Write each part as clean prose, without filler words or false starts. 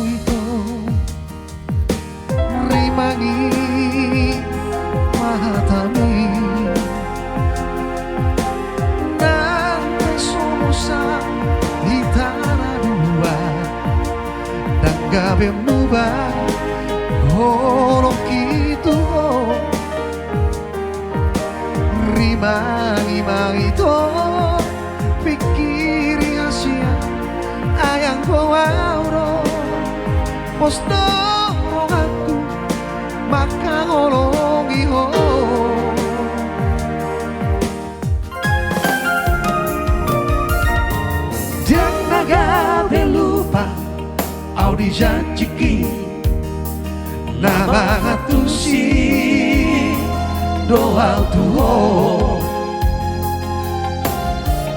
itu rimangi mahatami nang sumusa hitara dua dan gabe muba holong kitu rimangi to pikiri asia ayang kowauro posto aku maka ngolongi ho dan naga belupa audi janjiki nama ngatusi doa tuho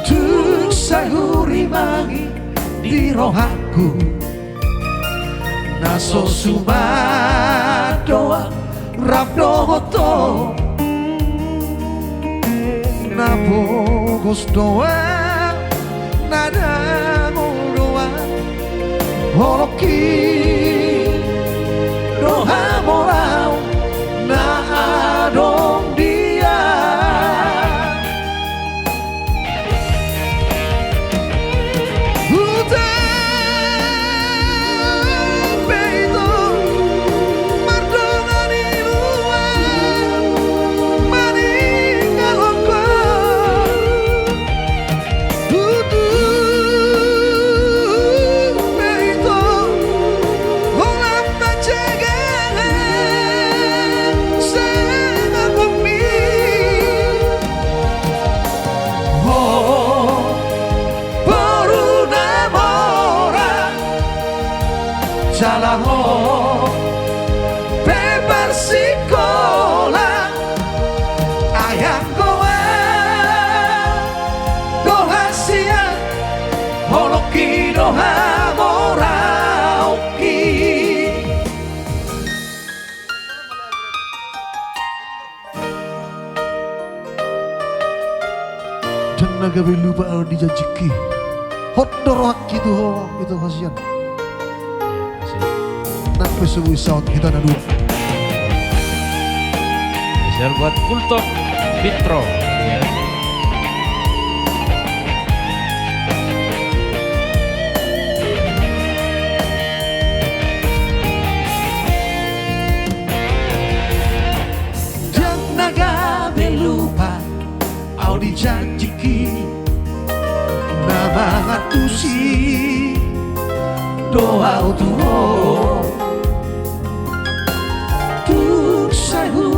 tuk sahuri mangi di rohaku naso suma doa rap dohoto napogos doa nada doa holoki doha morau na adong dia Salaho bebersikola ayang goa doha sia holoki doha morauki dan naga belupa al dijajiki hot dorohak gitu ho itu kasihan sampai sebuah sound kita ada dua. Spesial buat Kultok Fitro ya. Dan naga belupa audi janjiki nama ngatusi doa utuho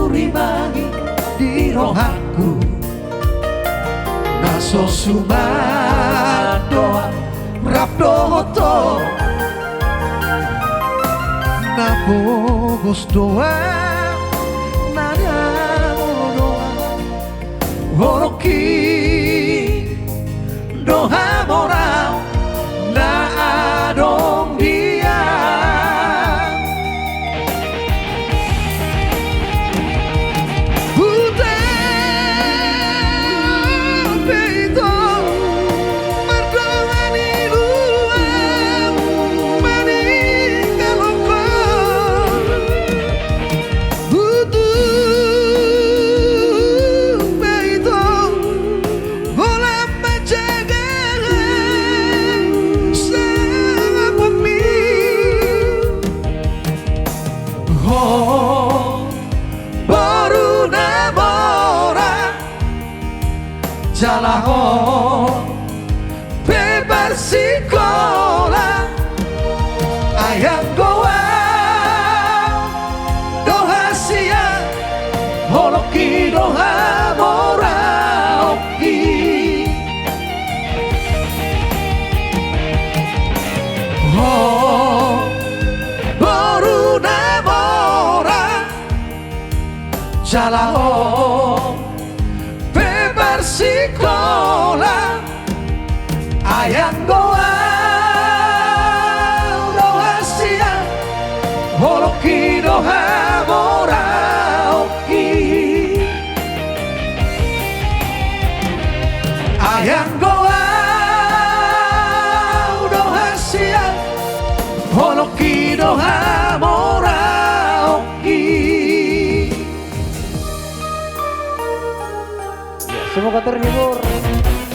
rimangi di rohaku naso suma doa rap dohoto napogos doa nada doa holoki doha morau na adong dia Jalaho bebersikola ayam goa doha sia holoki doha morauki oh baru namora jalaho bersikola ayang goa doha sia holoki doha morauki ayang goa doha sia holoki Semoga terhibur.